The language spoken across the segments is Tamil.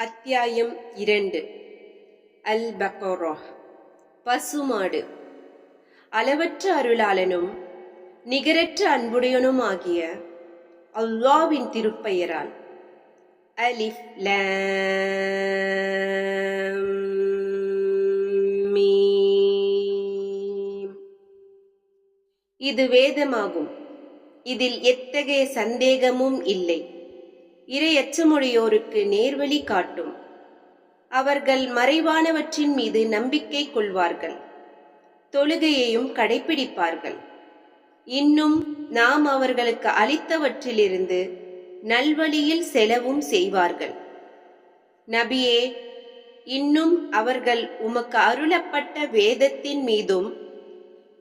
அத்தியாயம் 2. அல்-பக்ரா, பசுமாடு. அளவற்ற அருளாளனும் நிகரற்ற அன்புடையனுமாகிய அல்லாஹ்வின் திருப்பெயரால். அலிஃப் லாம் மீம். இது வேதமாகும். இதில் எத்தகைய சந்தேகமும் இல்லை. இறையச்சமுடையோருக்கு நேர்வழி காட்டும். அவர்கள் மறைவானவற்றின் மீது நம்பிக்கை கொள்வார்கள், தொழுகையையும் கடைபிடிப்பார்கள். இன்னும் நாம் அவர்களுக்கு அளித்தவற்றிலிருந்து நல்வழியில் செலவும் செய்வார்கள். நபியே, இன்னும் அவர்கள் உமக்கு அருளப்பட்ட வேதத்தின் மீதும்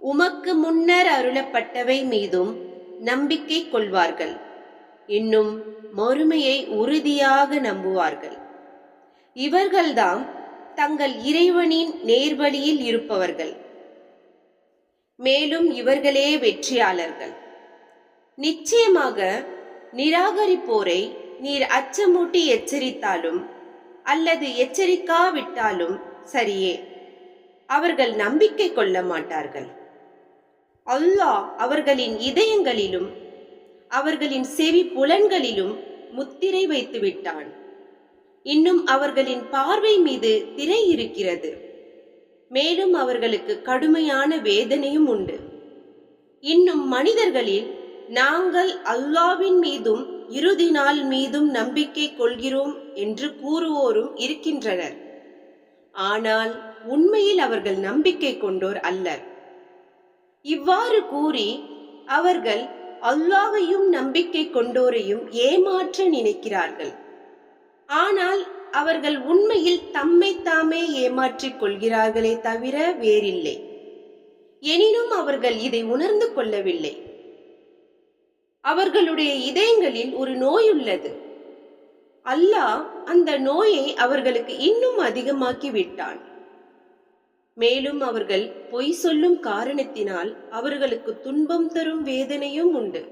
உமக்கு முன்னர் அருளப்பட்டவை மீதும் நம்பிக்கை கொள்வார்கள். இன்னும் மறுமையை உறுதியாக நம்புவார்கள். இவர்கள்தாம் தங்கள் இறைவனின் நேர்வழியில் இருப்பவர்கள். மேலும் இவர்களே வெற்றியாளர்கள். நிச்சயமாக நிராகரிப்போரை நீர் அச்சமூட்டி எச்சரித்தாலும் அல்லது எச்சரிக்காவிட்டாலும் சரியே, அவர்கள் நம்பிக்கை கொள்ள மாட்டார்கள். அல்லாஹ் அவர்களின் இதயங்களிலும் அவர்களின் செவி புலன்களிலும் முத்திரை வைத்து விட்டான். இன்னும் அவர்களின் பார்வை மீது திரை இருக்கிறது. மேலும் அவர்களுக்கு கடுமையான வேதனையும் உண்டு. இன்னும் மனிதர்களில் நாங்கள் அல்லாஹ்வின் மீதும் இறுதி நாள் மீதும் நம்பிக்கை கொள்கிறோம் என்று கூறுவோரும் இருக்கின்றனர். ஆனால் உண்மையில் அவர்கள் நம்பிக்கை கொண்டோர் அல்லர். இவ்வாறு கூறி அவர்கள் அல்லாஹ்வையும் நம்பிக்கை கொண்டோரையும் ஏமாற்ற நினைக்கிறார்கள். ஆனால் அவர்கள் உண்மையில் தம்மை தாமே ஏமாற்றிக் கொள்கிறார்களே தவிர வேறில்லை. எனினும் அவர்கள் இதை உணர்ந்து கொள்ளவில்லை. அவர்களுடைய இதயங்களில் ஒரு நோய் உள்ளது. அல்லாஹ் அந்த நோயை அவர்களுக்கு இன்னும் அதிகமாக்கி விட்டான். மேலும் அவர்கள் பொய் சொல்லும் காரணத்தினால் அவர்களுக்கு துன்பம் தரும் வேதனையும் உண்டு.